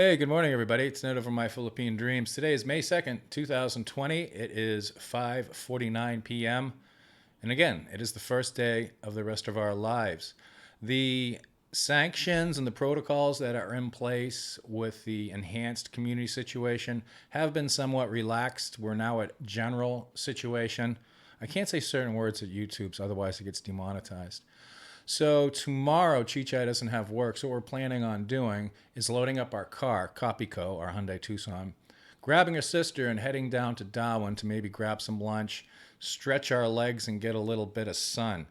Hey, good morning, everybody. It's Ned over My Philippine Dreams. Today is May 2nd, 2020. It is 5:49 p.m. And again, it is the first day of the rest of our lives. The sanctions and the protocols that are in place with the enhanced community situation have been somewhat relaxed. We're now at general situation. I can't say certain words at YouTube, so otherwise it gets demonetized. So tomorrow, Chichai doesn't have work. So what we're planning on doing is loading up our car, Copico, our Hyundai Tucson, grabbing her sister and heading down to Darwin to maybe grab some lunch, stretch our legs, and get a little bit of sun.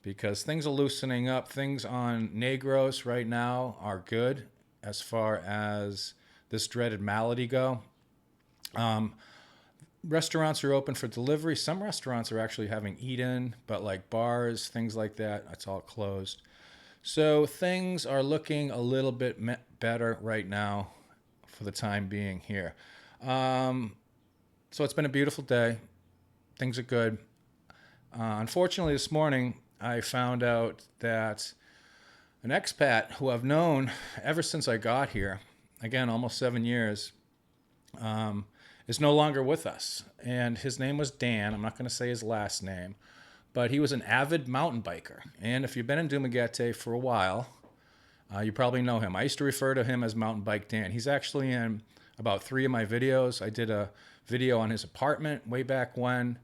Because things are loosening up. Things on Negros right now are good as far as this dreaded malady go. Um, Restaurants are open for delivery. Some restaurants are actually having eat-in, but like bars, things like that, it's all closed. So things are looking a little bit better right now for the time being here. Um, so it's been a beautiful day. Things are good. Unfortunately, this morning I found out that an expat who I've known ever since I got here, again, almost 7 years, um, is no longer with us. And his name was Dan. I'm not going to say his last name, but he was an avid mountain biker. And if you've been in Dumaguete for a while, you probably know him. I used to refer to him as Mountain Bike Dan. He's actually in about 3 of my videos. I did a video on his apartment way back when.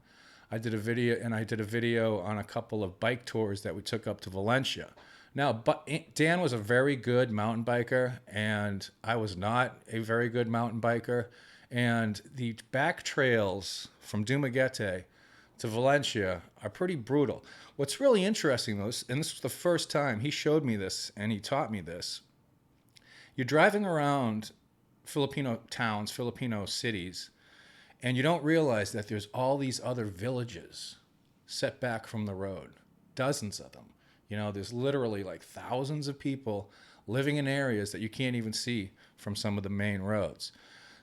I did a video on a couple of bike tours that we took up to Valencia. Now, but Dan was a very good mountain biker, and I was not a very good mountain biker. And the back trails from Dumaguete to Valencia are pretty brutal. What's really interesting, though, and this was the first time he showed me this and he taught me this, you're driving around Filipino towns, Filipino cities, and you don't realize that there's all these other villages set back from the road, dozens of them. You know, there's literally like thousands of people living in areas that you can't even see from some of the main roads.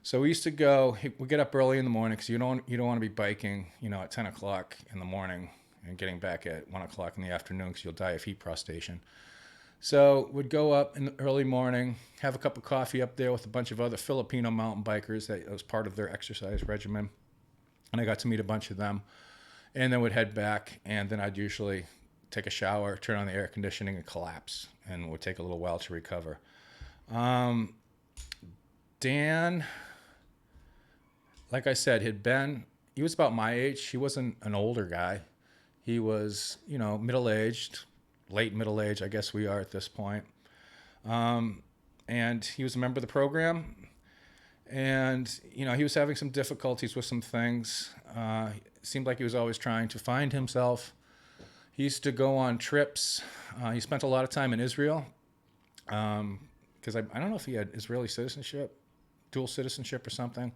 So we used to go. We get up early in the morning because you don't want to be biking, at 10 o'clock in the morning and getting back at 1 o'clock in the afternoon because you'll die of heat prostration. So we'd go up in the early morning, have a cup of coffee up there with a bunch of other Filipino mountain bikers that was part of their exercise regimen, and I got to meet a bunch of them. And then we'd head back, and then I'd usually take a shower, turn on the air conditioning, and collapse, and it would take a little while to recover. Dan, like I said, he was about my age. He wasn't an older guy. He was, middle-aged, late middle-aged, I guess we are at this point. And he was a member of the program. And, he was having some difficulties with some things. It seemed like he was always trying to find himself. He used to go on trips. He spent a lot of time in Israel. Because I don't know if he had Israeli citizenship, dual citizenship or something.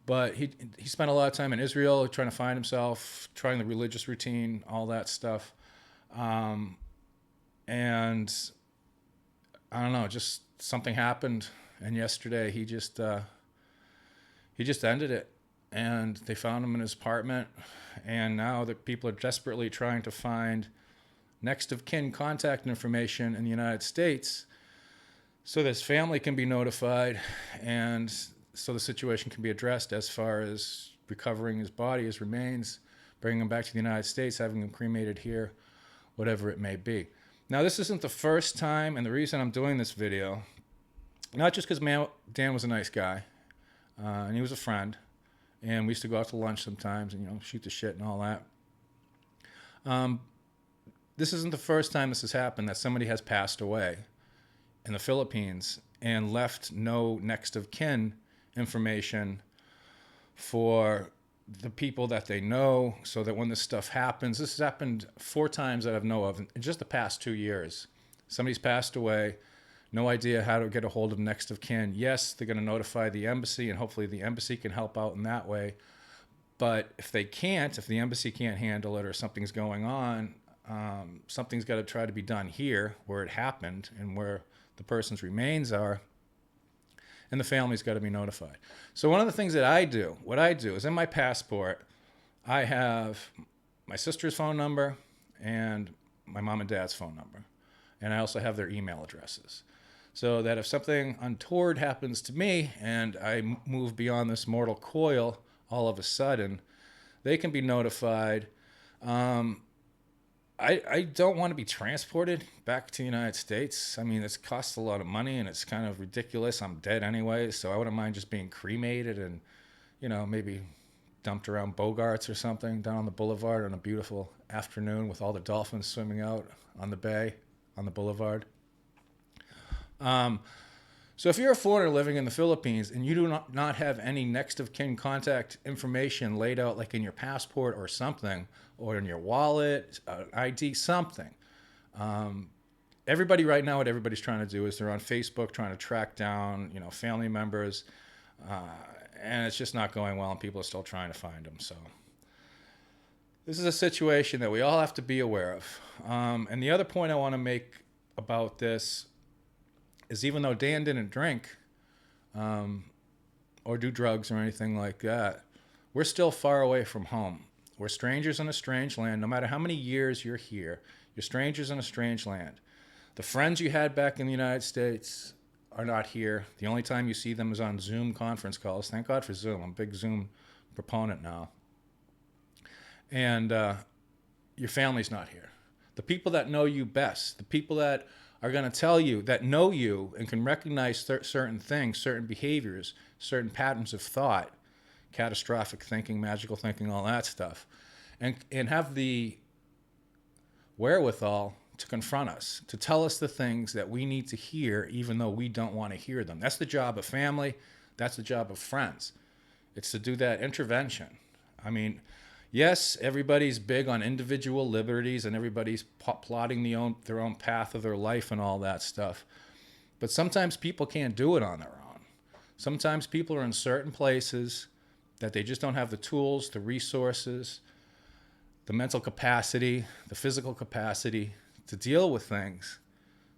But he spent a lot of time in Israel trying to find himself, trying the religious routine, all that stuff. And I don't know, just something happened. And yesterday he just ended it. And they found him in his apartment. And now the people are desperately trying to find next of kin contact information in the United States so that his family can be notified and so the situation can be addressed as far as recovering his body, his remains, bringing him back to the United States, having him cremated here, whatever it may be. Now, this isn't the first time, and the reason I'm doing this video, not just because Dan was a nice guy, and he was a friend, and we used to go out to lunch sometimes and, shoot the shit and all that. This isn't the first time this has happened, that somebody has passed away in the Philippines and left no next of kin information for the people that they know, so that when this stuff happens, this has happened 4 times that I know of in just the past 2 years. Somebody's passed away, no idea how to get a hold of next of kin. Yes, they're going to notify the embassy, and hopefully the embassy can help out in that way. But if they can't, if the embassy can't handle it or something's going on, something's got to try to be done here where it happened and where the person's remains are, and the family's got to be notified. So one of the things that what I do is in my passport, I have my sister's phone number and my mom and dad's phone number. And I also have their email addresses. so that if something untoward happens to me and I move beyond this mortal coil all of a sudden, they can be notified. Um, I don't want to be transported back to the United States. I mean, it costs a lot of money and it's kind of ridiculous. I'm dead anyway, so I wouldn't mind just being cremated and, maybe dumped around Bogarts or something down on the boulevard on a beautiful afternoon with all the dolphins swimming out on the bay, on the boulevard. So if you're a foreigner living in the Philippines and you do not have any next of kin contact information laid out like in your passport or something, or in your wallet, ID, something, everybody right now, what everybody's trying to do is they're on Facebook trying to track down, family members, and it's just not going well and people are still trying to find them. So this is a situation that we all have to be aware of. And the other point I want to make about this is even though Dan didn't drink or do drugs or anything like that, we're still far away from home. We're strangers in a strange land. No matter how many years you're here, you're strangers in a strange land. The friends you had back in the United States are not here. The only time you see them is on Zoom conference calls. Thank God for Zoom. I'm a big Zoom proponent now. And your family's not here. The people that know you best, the people that are going to tell you, that know you and can recognize certain things, certain behaviors, certain patterns of thought, catastrophic thinking, magical thinking, all that stuff, and have the wherewithal to confront us, to tell us the things that we need to hear, even though we don't want to hear them. That's the job of family. That's the job of friends. It's to do that intervention. I mean, yes, everybody's big on individual liberties and everybody's plotting their own path of their life and all that stuff. But sometimes people can't do it on their own. Sometimes people are in certain places that they just don't have the tools, the resources, the mental capacity, the physical capacity to deal with things.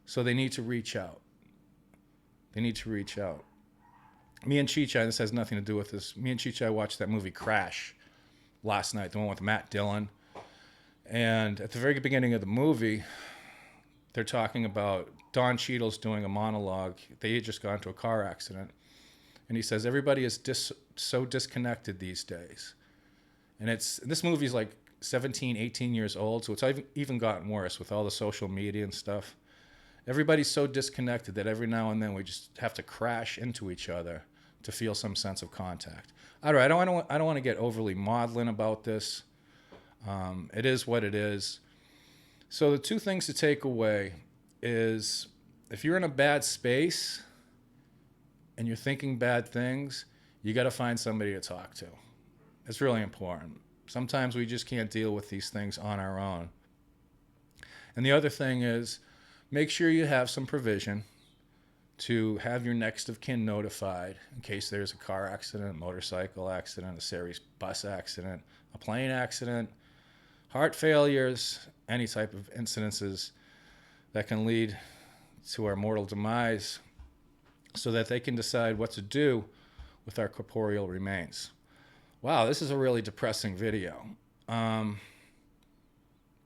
So they need to reach out. They need to reach out. Me and Chicha, this has nothing to do with this. Me and Chicha watched that movie Crash last night, the one with Matt Dillon. And at the very beginning of the movie, they're talking about Don Cheadle's doing a monologue. They had just got into a car accident. And he says, everybody is so disconnected these days. And this movie is like 17, 18 years old, so it's even gotten worse with all the social media and stuff. Everybody's so disconnected that every now and then we just have to crash into each other to feel some sense of contact. All right, I don't want to get overly maudlin about this. It is what it is. So the two things to take away is if you're in a bad space and you're thinking bad things, you got to find somebody to talk to. It's really important. Sometimes we just can't deal with these things on our own. And the other thing is make sure you have some provision to have your next of kin notified in case there's a car accident, motorcycle accident, a serious bus accident, a plane accident, heart failures, any type of incidences that can lead to our mortal demise, so that they can decide what to do with our corporeal remains. Wow, this is a really depressing video.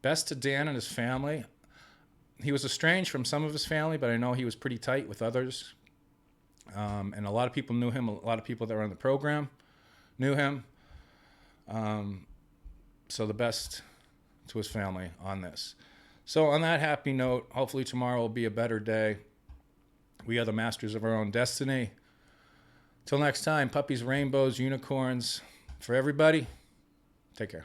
Best to Dan and his family. He was estranged from some of his family, but I know he was pretty tight with others. And a lot of people knew him. A lot of people that were on the program knew him. So the best to his family on this. So on that happy note, hopefully tomorrow will be a better day. We are the masters of our own destiny. Till next time, puppies, rainbows, unicorns. For everybody, take care.